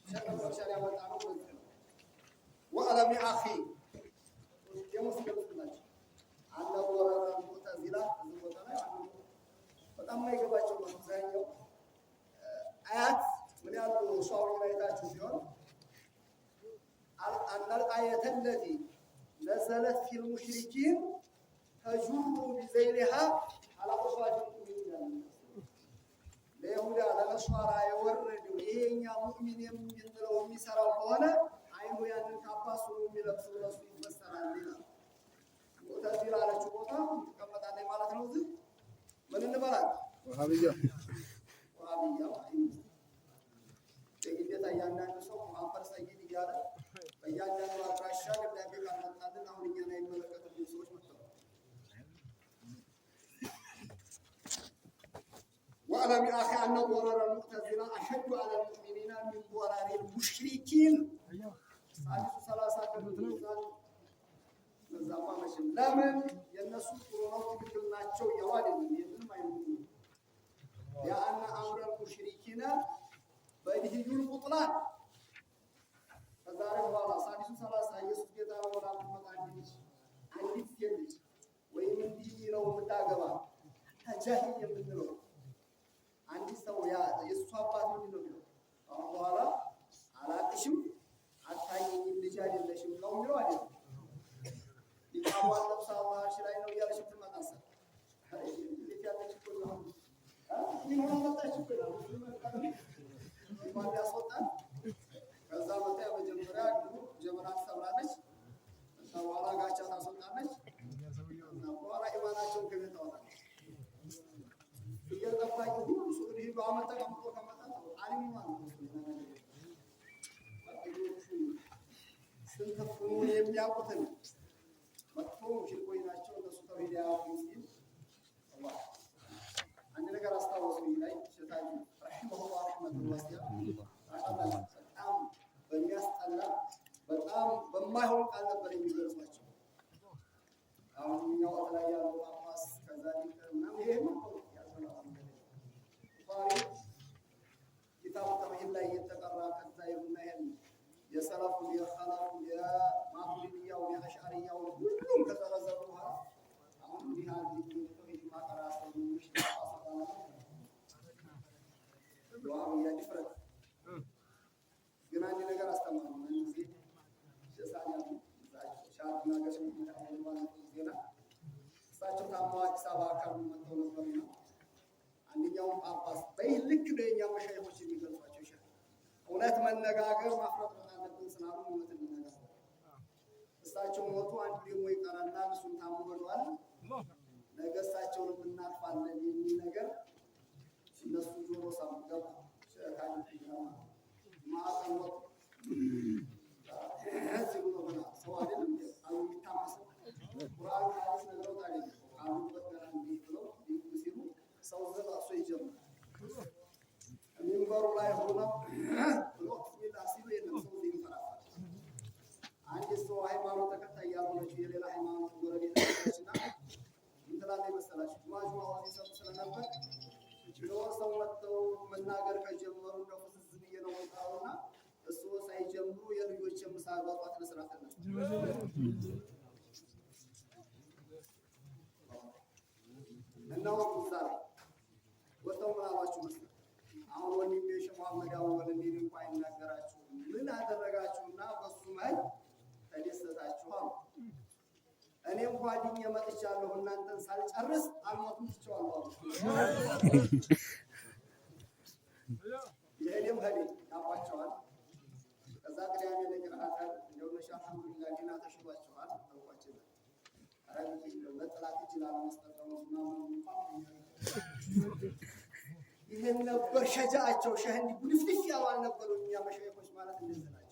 شكل شارع وطنه وألم أخي የሙስሊም ናቸው አለ ወራራ ሙተዚላ ቦታ ላይ በጣም የማይገባቸው አብዛኛው አያት ምን ያሉ ሷው ይላይታችሁ ሲሆን الآية التي نزلت في المشركين تجر بذيلها على أصوات المؤمنين ለይሁዳ ለነሷራ የወረደው ይሄኛ ሙእሚን የሚለው የሚሰራው ከሆነ አይኑ ያንን ካባሱ የሚለብሰው ለሱ ይፈሰራል ይላል። ሙተዚላ አለችው ቦታ ተቀመጣለች ማለት ነው። እዚህ ምን እንበላለን? ወሃቢያ እንዴት አያናን ሰው ማፈር ሰይድ እያለ በእያንዳንዱ አድራሻ ደብዳቤ ካመጣልን አሁን እኛን አይመለከቱም ሰዎች መጥተዋል። وألم أخي أن ضرر المعتزلة أشد على المؤمنين من ضرر المشركين. ثلاثة كبيرة ለምን የነሱ ጥሩነው ትክክል ናቸው ያዋደኝ የምንም አይሉም ያአና አምረ ሙሽሪኪና በዲሂዱል ቁጥላን ከዛሬ በኋላ ሳዲሱ 30 ኢየሱስ ጌታ ነው ወላ ተመጣጣኝ አንዲት ሴት ወይም እንዲህ ነው የምታገባ ተጃሂ የምንለው አንዲት ሰው ያ የሱ አባት ምንድን ነው አሁን በኋላ አላቅሽም አታየኝም ልጅ አይደለሽም ነው የሚለው አይደል ይቃዋል ለብሳው አርሽ ላይ ነው ያለሽ ትመጣሰ እንዴት ያለች እኮ ነው ምን ሆነ መጣች እኮ ነው ይባል ያስወጣል ከዛ መጣ መጀመሪያ ጀመራ ተሰብራለች ተዋላ ጋቻ ታስወጣለች እና በኋላ ኢማናቸውን ከቤት ታወጣለች እየጠፋች ሁሉ ሱሪ ባመጣ ከመጣ አሊም ማለት ነው ስንተፍኑ የሚያውቁትን መጥፎ ሽርኮይ ናቸው እነሱ ተውሂድ ሙስሊም አላህ አንድ ነገር አስታውሱኝ ላይ ሸታኝ ረሂመሁላህ ረህመቱላህ ወሲያ አላህ በጣም በሚያስጠላ በጣም በማይሆን ቃል ነበር የሚገልጿቸው አሁን እኛው ላይ ያለው ጳጳስ ከዛሊክ እና ይሄ ነው ያሰላም ባሪ ኪታቡ ተውሂድ ላይ የተቀራ ከዛ የምናየው የሰላፉ የኸላፉ የማቱሪዲያው የአሽዓሪያው ሁሉም ከተዘረዘሩ በኋላ አሁን ዲና ዲን ማቀራስ ነው ዱዓውያ ዲፍረት ግን አንድ ነገር አስተማሩ እንጂ ሸሳኛ ሻርት ነገር ማለት ዜና እሳቸው ታማው አዲስ አበባ አካባቢ መጥተው ነበርና አንደኛው ጳጳስ በይልክ ለኛ መሻይኾች የሚገልጿቸው ሸህ እውነት መነጋገር ማፍረጥ አለብን ስላሉ እውነት እንነጋገር እሳቸው ሞቱ አንድ ደግሞ ይቀራልና እሱን ታሙ ሆኗል ነገ እሳቸውን እናጥፋለን የሚል ነገር እነሱ ጆሮ ሰሙ ገባ ሸካኝ ማአቀወጥ እዚህ ብሎ ሆና ሰው አይደለም አሁን የሚታመሰው ቁርአን ሐዲስ ነገረው ታዲያ አሁን በተራ እንዲህ ብሎ ሲሉ ሰው ዘባሶ ይጀምራል ሚንበሩ ላይ ሆኖ ብሎ ሲሉ የለም ሰው ይፈራል አንድ ሰው ሃይማኖት ተከታይ ያልሆነችው የሌላ ሃይማኖት ጎረቤት ነችና እንተላለ መሰላችሁ ጁማጁማ ወዲሰብ ስለነበር ሰው መጥተው መናገር ከጀመሩ እንደው ፍዝዝ ብዬ ነው ወጣውና እሱ ሳይጀምሩ የልጆች ምሳ ባጧት ለስራት ነው እና ወጣው ወጣው ማላችሁ አሁን ወንድሜ ሸህ መሐመድ አወል እንዲህ እንኳን ይናገራችሁ ምን አደረጋችሁና በሱ ማለት ተደሰታችሁ እኔ እንኳን ዲኝ መጥቻለሁ እናንተን ሳልጨርስ አልሞትም ትችዋለሁ የኔም ሀዲ ያቋቸዋል ከዛ ቅዳሜ ለቅራአት እንደው ለሻህ አልሐምዱሊላህ ዲና ተሽሏቸዋል ታውቋቸው አረብ ለጥላት ይችላል መስጠት ነው ይሄን ነበር ሸጃአቸው ሸህ እንዲ ጉልፍልፍ ያዋል ነበሩ እኛ መሻይኾች ማለት እንደዚህ ናቸው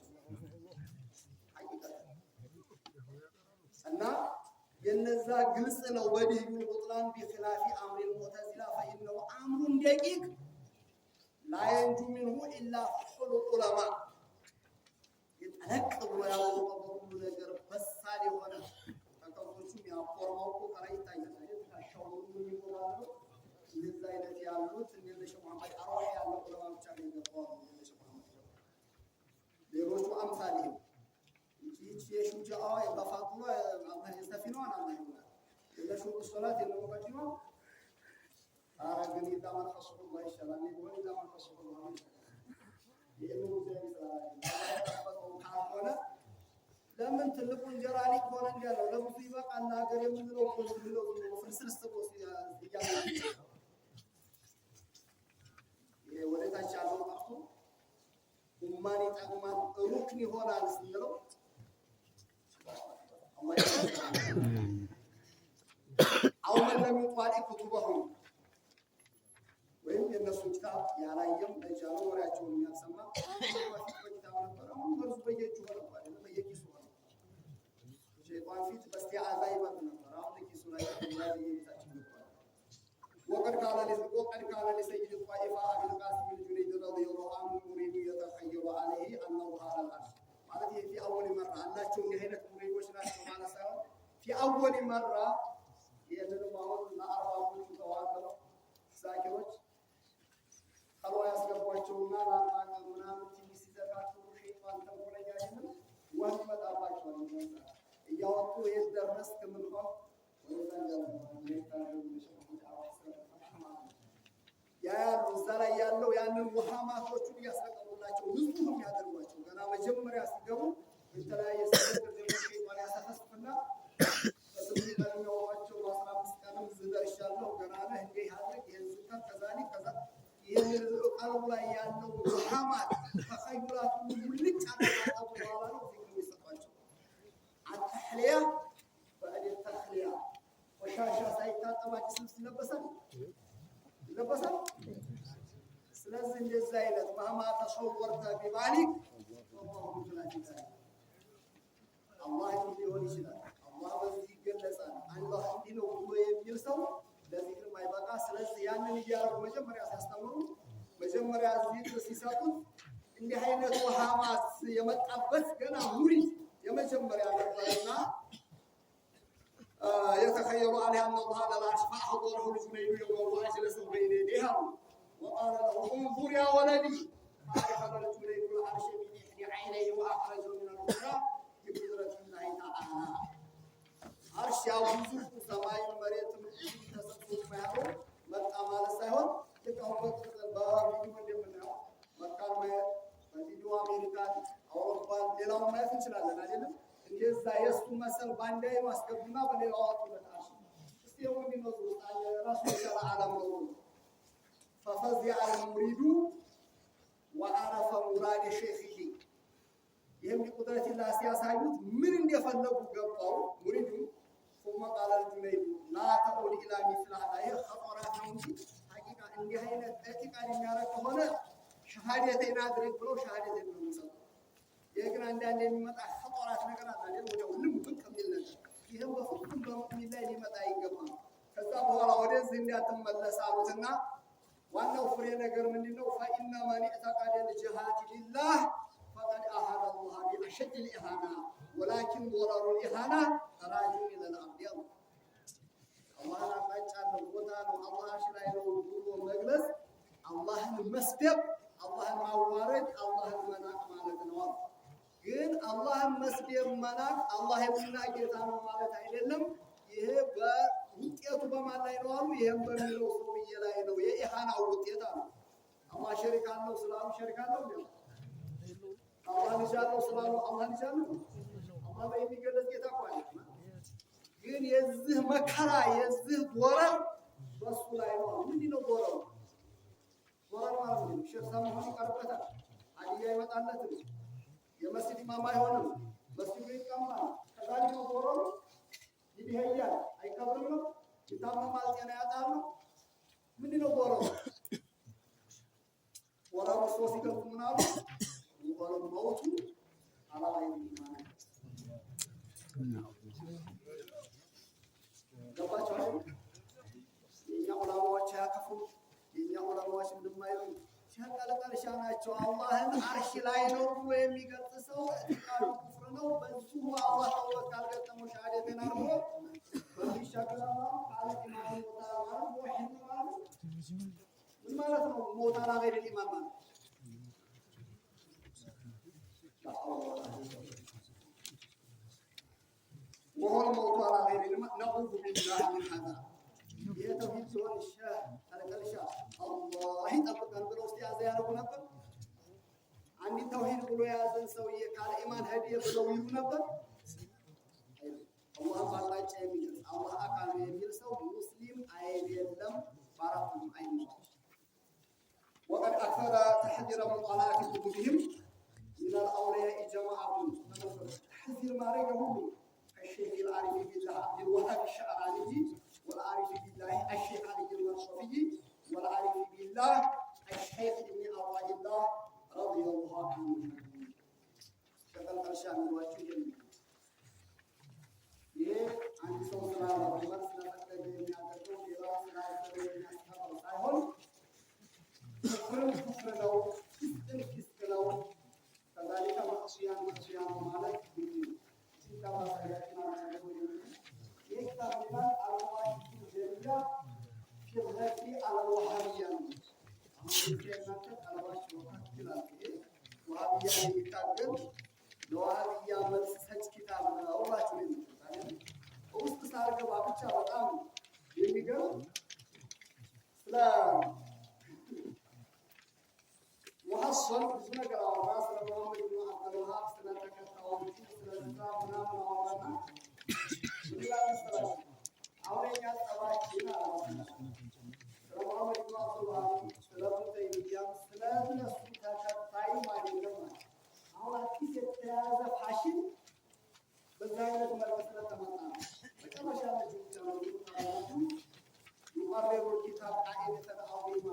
እና የነዛ ግልጽ ነው ወዲሁ ቁጥራን ቢخلاف امر المعتزله فانه امر دقيق لا ينجو منه الا حلول العلماء يتلقى ولا يطبق ነገር በሳል የሆነ ተቀምጦቹም ያቆርማው ከላይ ይታያል ታሻው የሚቆራሉ እንደዛ አይነት ያሉት እንደነ ሸህ መሐመድ አራዊ ያለው ዑለማዎች አሉ وأمثالهم شجاع بفاطمة الله يستفينون الله يقول إذا شو الصلاة اللي مقدمة أراجعني إذا ما خصه الله يشتغل يقول إذا ما خصه الله يشتغل زي مثلا لما تلقون جرالي كون قالوا لما في بقى أن أقرب من لو كنت لو في السلسلة ወደ ታች ያለው ማለት ኡማን ይጠቅማል ሩክን ይሆናል ስንለው አሁን ለሚጧሪ ኩቱባሁ ወይም የነሱ ኪታብ ያላየም ለጃሎ ወራቸውን የሚያሰማ ኪታብ ነበር። አሁን በርሱ በየጁ ነበር በየኪሱ ነው ሸይጣን ፊት በስቲዓዛ ይመጣ ነበር። አሁን ኪሱ ላይ ያየታችን ነበር። وقد قال لسيد الطائفة أبي القاسم الجنيد رضي الله عنه يريد يتخيل عليه أنه على العرش. معناته في أول مرة الله شو نهينا مريد وشناش معنا سوا في أول مرة يتنبهون لأربعة متواضع ساكروش قالوا يسقطوا لا منام تيجي سيداتو شيطان تقول جاهنا وهم متابعون يوقفوا يدرس كمنهم ያሉ ዘላ ያለው ያንን ውሃማቶቹን ያስለቀቁላቸው ንጹህ የሚያደርጓቸው ገና መጀመሪያ ሲገቡ በተለያየ ሰበብ ደግሞ ያሳፈስፍና በስሙ ቀርነዋቸው 15 ቀንም ዝደርሻለሁ ገና ነህ እንዴ ያለ የዝከር ከዛኒ ከዛ ይሄን ቀልቡ ላይ ያለው ውሃማት ተኸይራቱ ሙልጭ አጣጣው በኋላ ነው ዚክር የሚሰጣቸው አትህሊያ በአዲ ተህሊያ ወሻሻ ሳይታጠባች ስልስ ለበሰ ስለዚህ እንደዛ አይነት ማማ ተሰወርተ ቢባሊክ ወላሁ ተዓላ አላህ ሊሆን ይችላል። አላህ በዚህ ይገለጻል። አላህ እንዲህ ነው ብሎ የሚል ሰው ለዚክር ማይበቃ። ስለዚህ ያንን እያደረጉ መጀመሪያ ሲያስተምሩ መጀመሪያ ዚክር ሲሰጡት እንዲህ አይነት ውሃማት የመጣበት ገና ሙሪድ የመጀመሪያ ነበርና يتخيل عليه أن الله على العرش فأحضره الجنيد يوم وأجلسه بين يديه وقال له انظر يا ولدي فأدخل الجنيد العرش من إحدى عينيه وأخرجه من الأخرى بقدرة الله تعالى عرش يا وجوه سماء مريت تسقط معه مكة مال السهول تكون باب من منه مكة ما فيديو أمريكا أوروبا لهم ما يفنشلنا نادينا እንደዛ የሱ መሰል ባንዳይ ማስገቡና በሌላው አጥተውታል። እስቲ ወንድ ነው ታየ ራሱ የሰራ ዓለም ነው ففزع المريد وعرف مراد شيخه ይሄም ቁጥረት الله ሲያሳዩት ምን እንደፈለጉ ገባው ሙሪዱ ثم قال الجنيد لا تقول الى مثل هذا خطرات ነው እንጂ ሐቂቃ እንዲህ አይነት እዕቲቃድ የሚያረግ ከሆነ ሸሃደተይን አድርግ ብሎ ሸሃደተይን ነው የሚሰጠው። የግራ አንዳንድ የሚመጣ خطرات ነገር አለ አይደል ወዲያው ልም ብቅ የሚል ነገር ይሄም በፍጹም በሙእሚን ላይ ሊመጣ አይገባም። ከዛ በኋላ ወደዚህ እንዲያተመለስ አሉትና ዋናው ፍሬ ነገር ምንድነው فإن من اعتقد الجهاد لله فقد أهان الله بأشد الإهانة ولكن ضرر الإهانة راجع إلى العبد الله አቃጫለው ቦታ ነው አላህ ላይ ነው ብሎ መግለጽ አላህን መስደብ አላህን ማዋረድ አላህን መናቅ ማለት ነው። ግን አላህን መስደብ መናቅ አላህ የሚናቅ ጌታ ነው ማለት አይደለም። ይሄ በውጤቱ በማን ላይ ነው አሉ? ይሄም በሚለው ሰውዬ ላይ ነው። የኢሃናው ውጤት አሉ። አላህ ሸሪክ አለው ስላሉ ሸሪክ አለው ነው። አላህ ልጅ አለው ስላሉ አላህ ልጅ አለው። አላህ በሚገለጽ ጌታ ቋል ግን የዚህ መከራ የዚህ ዶረር በሱ ላይ ነው። ምንድን ነው ዶረሩ? ዶረር ማለት ነው ሼክ ሰማሁን ይቀርበታል። አዲያ ይመጣለት የመስጂድ ኢማም አይሆንም። መስጂዱ ይቀማል። ከዛሊክ ነው ዶረሩ ይሄያል አይከብርም ነው ይታመማል ጤና ያጣል ነው ምንድን ነው ዶረሩ? ወራው ሶስት ይገቡ ምናሉ ወራው ሞቱ አላላይ ኢማን ገባቸው አይደል? የኛ ዑለማዎች ያከፉ የኛ ዑለማዎች እንደማይሉ ሸቀለቀልሻ ናቸው። አላህን አርሽ ላይ ነው ብሎ የሚገልጽ ሰው እጥቃሉ ኩፍር ነው። በዚሁ አላህ ተወክ ካልገጠመው ሻሃደተን አርጎ በሚሻገራው ቃላት ኢማን ወጣ ማለት ወህይ ማለት ምን ማለት ነው? ሞታና ገይር ኢማን ማለት نعوذ بالله من هذا የተውሂድ ሲሆን ተለቀልሻ አላህ ይጠብቀን ብለው እስቲያዘ ያደርጉ ነበር። አንድ ተውሂድ ብሎ የያዘን ሰውዬ ካለ ኢማን ሀዲየ ብለው ይሉ ነበር። አላህ ባላጭ የሚል አላህ አካል የሚል ሰው ሙስሊም አይደለም። ባራቱም አይነት وقد أكثر تحذير مطالعة كتبهم من الأولياء جماعة تحذير ما رجعوا الشيخ العارف بالله عبد الوهاب الشعراني والعارف بالله الشيخ علي المرشدي والعارف بالله الشيخ ابن عطاء الله رضي الله عنه. شغل قرشان من وجهه يه عندي صوت لا بمر سنة تجيني أتكلم في رأس لا يسوي أصحاب الصاحون كفر لو كسر لو كذلك معصيان مالك بدين كما سيأتينا يكتب من الواجب الجلية في الرد على الوهابية. وهابية يكتب ለዋሃብያ መልስ ሰጭ ኪታብ ነው ባችሁ ነው ውስጥ ሳርገባ ብቻ በጣም የሚገርም ስለ ሙሐሰን ብዙ ነገር አወራ። ስለ መሐመድ ኢብኑ አብዱል ወሃብ ስለ ተከታዮቹ ስለ ዝራ ምናምን አወራና ይላል ሰላም አሁን እኛ ጸባችን ስለ መሐመድ ኢብኑ አብዱል ወሃብ ስለ ተይሚያ ስለ እነሱ ተከታይ ማለት ነው። አሁን አዲስ የተያዘ ፋሽን በዛ አይነት መልኩ ስለተመጣ ነው። መጨረሻ ላይ ጀምሮ ይቀርበው ኪታብ ቃኢደተ አውሪማ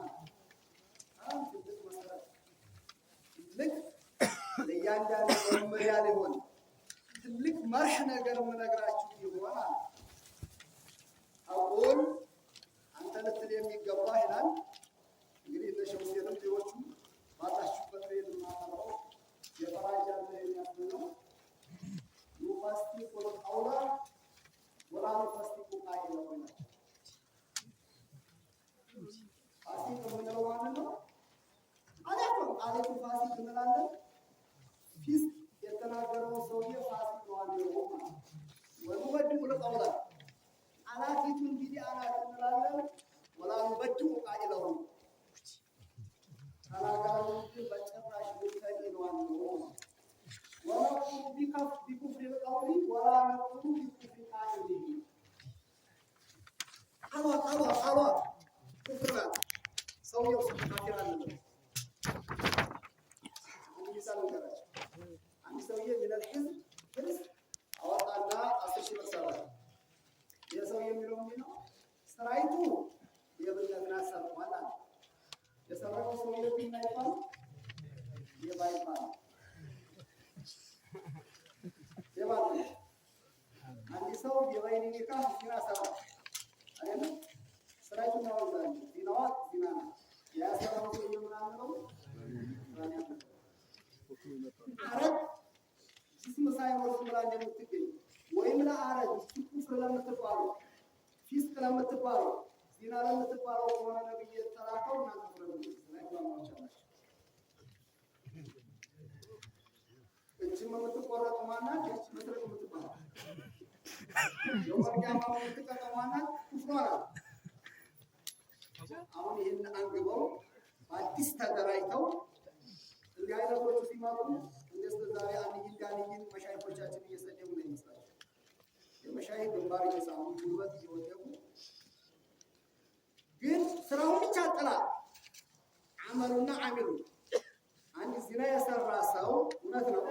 አንተ መሰረት ልክ ለእያንዳንዱ መመሪያ ሊሆን ትልቅ መርህ ነገር የምነግራችሁ ይሆናል። አሁን አንተ ልትል የሚገባ ይላል እንግዲህ ለሸውሴንም ሌሎቹ ባላችሁበት ላይ ልናቀርበው የፈራጃ የሚያስብለው ዩፋስቲቁ አውላ ወላ ዩፋስቲቁ ቃኢለ ነው። ፋሲቅ የምንለው ማለት ነው። አላውቅም ቃሌቱ ፋሲቅ እንላለን። ፊስ የተናገረው ሰውዬ ፋሲቅ ነው አለው ማለት ወንወድቁ ለቀውላ አላቂቱን ቢዲ አላት እንላለን። ወላ ዩበድቁ ቃኢለሁ ተናጋሪው በጭራሽ ሊፈድ ነው አለው ወነቁሉ ቢኩፍሪ القول ولا نقول بكفر قائله አሏ ኩፍር ሰውየው ካፊር አይደለም። አንድ ሰውዬ ሚለል ህዝብ ፍልስ አወጣና 10 ሺህ ብር ሰራ። የሰውዬ የሚለው ምንድን ነው? ሰራይቱ የብልግና ሰርቷል አለ። የሰራው ሰውዬ ምን ይባላል? የባይባል አንድ ሰው የባይን ኒካህ ዚና ሰራ አይደል? ሰራይቱ ነው ማለት ዚናዋ ዚና ነው። ያሰራው ሰውዬ ምናምን ነው አረብ ጅስም ሳይኖር ብላ እንደምትገኝ ወይም ለአረብ ኩፍር ለምትባለው ፊስቅ ለምትባለው ዚና ለምትባለው ከሆነ ነብይ የተላከው እናንተ ፍረዱ ነው። እጅም የምትቆረጥ ማናት? እጅ መስረቅ የምትባለው የወርቂያማ የምትቀጠው ማናት? ኩፍሯ ናት። አሁን ይህን አንግበው በአዲስ ተደራጅተው እንዲህ አይነቶቹ ሲመጡ እንደዚህ ዛሬ አንይን መሻይኮቻችን እየሰደቡ ነው ይመስላል። የመሻይክ ግንባር እየሳሙ ጉልበት እየወደቁ ግን ስራውን ብቻ ጥላ አመሉና አሚሉ አንድ ዚና የሰራ ሰው እውነት ነው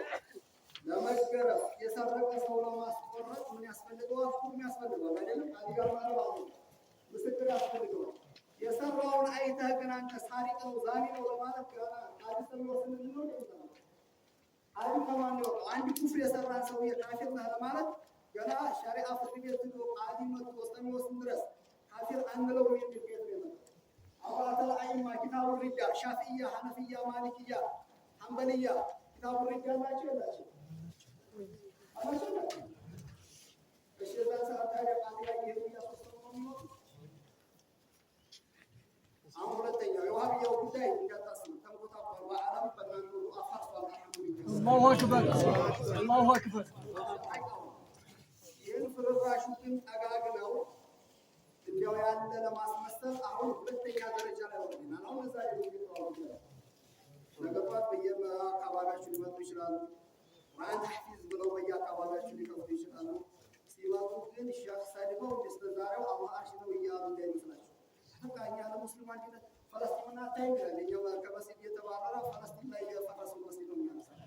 ለመገረፍ የሰረቀ ሰው ለማስቆረጥ ምን ያስፈልገዋል? ሁሉ ያስፈልገዋል አይደለም? አዲጋር ማለት ምስክር ያስፈልገዋል። የሰራውን አይተህ ግን አንተ ሳሪቅ ነው ዛኒ ነው ለማለት ገና አዲስ ነው ስንል ነው አይ ከማን ነው አንድ ኩፍር የሰራን ሰው የካፊር ነው ለማለት ገና ሸሪዓ ፍርድ ቤት ነው ቃዲ መጥቶ እስከሚወስን ድረስ ካፊር አንለው የሚገኝ ነው። አባተል አይማ ኪታቡ ሪጃል ሻፊያ ሐነፊያ ማሊኪያ ሐንበሊያ ኪታቡ ሪጃል ናቸው ያላቸው አላቸው እሺ ዛሬ ታዲያ ቃዲ ላይ የሚያስወስነው ነው። አሁን ሁለተኛው የዋህብያው ጉዳይ እንዳታስቡ ተንቆጣጣው በአለም በመንገዱ አፋፋል አልሐምዱሊላህ አላሁ አክበር አላሁ አክበር ይሄን ፍርራሹ ግን ጠጋግነው እንዲያው ያለ ለማስመሰል አሁን ሁለተኛ ደረጃ ላይ ወርደናል። አሁን እዛ ነገ ጠዋት በየአካባቢያችሁ ሊመጡ ይችላሉ። ቁርአን ተሕፊዝ ብለው በየአካባቢያችሁ ሊከፍቱ ይችላሉ። ሲመጡ ግን ሸክ ሰድበው እንደዛሬው አላህ አርሽ ነው እያሉ እንዳይመስላችሁ። በቃ እኛ ለሙስሊም አንድነት ፈለስጢንና ታይም ይላል። እኛው ከመስጊድ የተባረረ ፈለስጢን ላይ የፈረሰው መስጊድ ነው የሚያነሳው።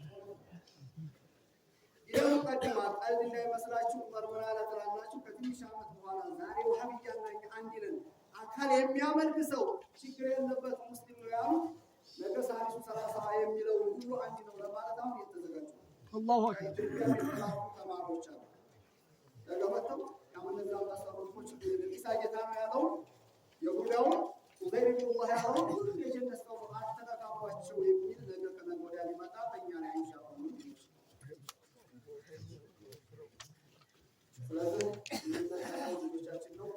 ይህም ቀድማ ቀልድ እንዳይመስላችሁ ዑመር ምን አለ ትላላችሁ? ከትንሽ ዓመት በኋላ ዛሬ ወሃቢያና አንድ ነን አካል የሚያመልክ ሰው ችግር የለበት ሙስሊም ነው ያሉት ነገ ሳሊሱ 30 የሚለው ሁሉ አንድ ነው ለማለት አሁን እየተዘጋጁ አላሁ አክበር። ኢትዮጵያ የተላኩ ተማሪዎች አሉ። ነገ መጥተው ያመነዛ ማሳሮች ኢሳ ጌታ ነው ያለው የጉዳዩ ኡዘይር ኢብኑላህ ያለው ሁሉ የጀነት ሰው አተነካባቸው የሚል ነገ ከነገ ወዲያ ሊመጣ በእኛ ላይ ኢንሻአላህ። ስለዚህ የምንተካው ልጆቻችን ነው።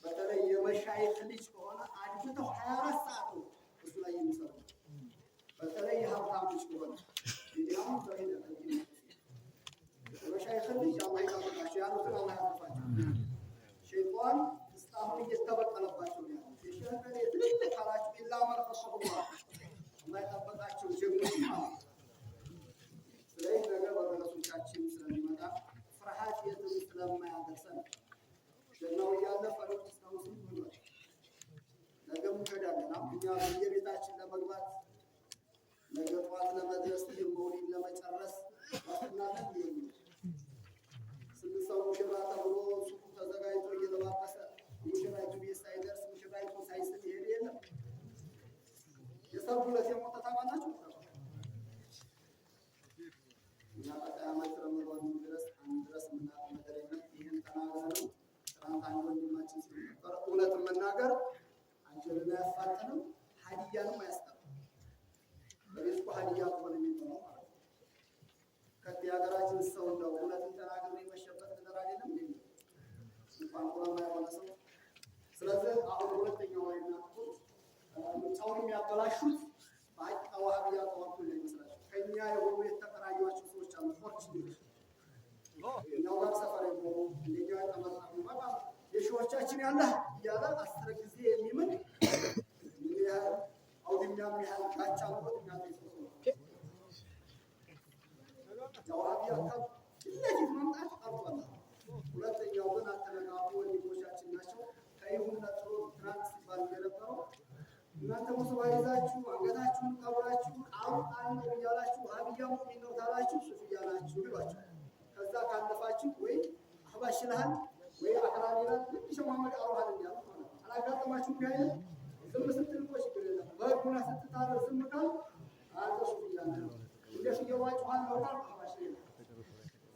በተለይ የመሻይኽ ልጅ ከሆነ አድፍተው 24 ሰዓት ነው እሱ ላይ የሚሰሩ። በተለይ የሀብታም ልጅ ከሆነ ይዲያም ዘይደ የመሻይኽ ልጅ አላህ ይጠብቃቸው ያሉትን አላህ ያጠፋቸው። ሸይጣን እስካሁን እየተበቀለባቸው ነው ያሉት። የሸህከሌ ትልቅ ካላችሁ ኢላ መርፈሱላህ አላህ ይጠብቃቸው ጀግኖች ማለት። ስለዚህ ነገር በረሱላችን ስለሚመጣ ፍርሃት የትም ስለማያደርሰን ጀናው እያለፈ ነው እስካሁን ስንት ብሏል። ነገም እንሄዳለን። አሁን እኛ በየቤታችን ለመግባት ነገ ጠዋት ለመድረስ የመውሊድ ለመጨረስ ዋስትናለን የሚል ስንት ሰው ሙሽራ ተብሎ ሱቁ ተዘጋጅቶ እየተባበሰ ሙሽራይቱ ቤት ሳይደርስ ሙሽራይቱ ሳይስል ይሄድ የለም። የሰርጉለት የሞተ ታውቃላችሁ። እኛ ቀጣይ ዓመት ረመዳን ድረስ አንድረስ የምናውቀው ነገር የለም። ይህን ተናግረንም ትናንት አንድ ወንድማችን ሲነበር እውነትን መናገር አንጀልን አያፋጥንም፣ ሀዲያንም አያስቀርም። በቤት ሀዲያ ከሆነ የሚሆነው ማለት ነው። ከት የሀገራችን ሰው እንደው እውነትን ተናግሬ የመሸበት ነገር አይደለም እንኳን ቁራማ የሆነ ሰው። ስለዚህ አሁን ሁለተኛው ላይ ናቁት ምርጫውን የሚያበላሹት በሀቂቃ ዋሃብያ ተዋኩ ላይ ይመስላል። ከኛ የሆኑ የተቀራዩዋቸው ሰዎች አሉ። ፖርቹጊዝ እኛው ጋር ሰፈር የሆኑ እንደኛው የተመረጡ በጣም የሺዎቻችን ያለ እያለ 10 ጊዜ የሚምን አውድኛም ያህል ጋቻ ኖሮት የሚያጠይቁ ዋሃብያ ለፊት መምጣት ቀርቷል። ሁለተኛው ግን አተነቃቁ ወንድሞቻችን ናቸው። ከይሁን ነጥሮ ትናንት ሲባል የነበረው እናንተ ሙስባ ይዛችሁ አንገታችሁን ቀብራችሁ አውጣን እያላችሁ ዋሃብያ ሙእሚን ነው ታላችሁ ሱፍ እያላችሁ ይሏቸው። ከዛ ካለፋችሁ ወይ አህባሽልሃል ወይ አክራሪላል ልጅ መሐመድ አሩሃል እንዲያሉ አላጋጠማችሁ ጋር ዝም ስትል እኮ ችግር የለም። በህጉና ስትታረር ዝም ካል አንተ ሱፍ እያለ እንደሽ እየዋጭኋል ነው ካል አህባሽልሃል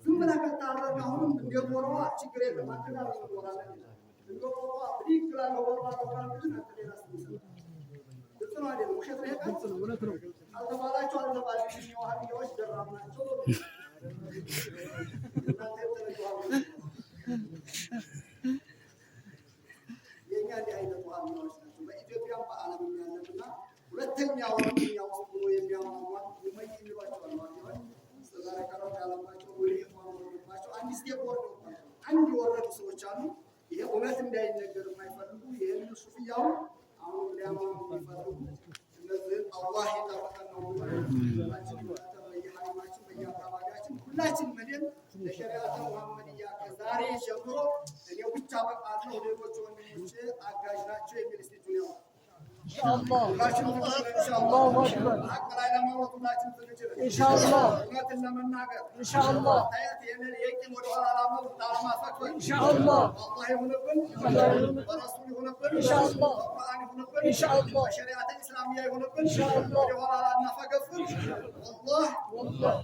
ዝም ብለህ ከታረር አሁንም እንደሞረዋ ችግር የለም። አንተ ጋር ነው እንደሞረዋ ብሪክ ላይ ወርዋ ተባለ ግን አንተ ሌላ ስም ነው አይደል? ውሸት ነው ግልጽ ነው። እውነት ነው። አልተባላችሁ አልተባላችሁ የዋሃቢያዎች ደራም ናቸው። የኛ እንዲህ አይነት ዋሃቢያዎች ናቸው። በኢትዮጵያም በዓለም ያለና ሁለተኛው ወንኛው ብሎ የሚያማሟት የማይ ይሏቸዋል ዋሃቢያዎች ስለዛሬ ቀረብ ያለባቸው ወይ ማማሙባቸው አንድ ስቴፕ ወርደው አንድ የወረዱ ሰዎች አሉ። ይሄ እውነት እንዳይነገር የማይፈልጉ ይሄን ሱፍያው አሁን ሊያማሙ የሚፈልጉ እነዚህ አላህ ይጠብቀን ነው። ሁላችን በየሃይማችን በየአካባቢያችን ሁላችን መደብ ለሸሪዓተ ሙሐመድያ ከዛሬ ጀምሮ እኔ ብቻ በቃለሁ ሌሎች ወንድሞቼ አጋዥ ናቸው የሚል ስቲቱን ያው ኢንሻአላህ ሁላችንም ኢንሻአላህ ሐቅ ላይ ለማውራት ሁላችንም ትንችል ኢንሻአላህ እውነትን ለመናገር ኢንሻአላህ ታያት የነል የቂም ወደ ኋላ ላለማፈክር ኢንሻአላህ አላህ ይሁንብን ወረሱል ይሁንብን ኢንሻአላህ ቁርአን ይሁንብን ኢንሻአላህ ሸሪዓተ እስላሚያ ይሁንብን ኢንሻአላህ ወደ ኋላ ላናፈገፍር والله والله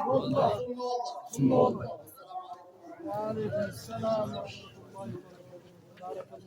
والله والله ثم والله السلام عليكم وعليكم السلام ورحمة الله وبركاته.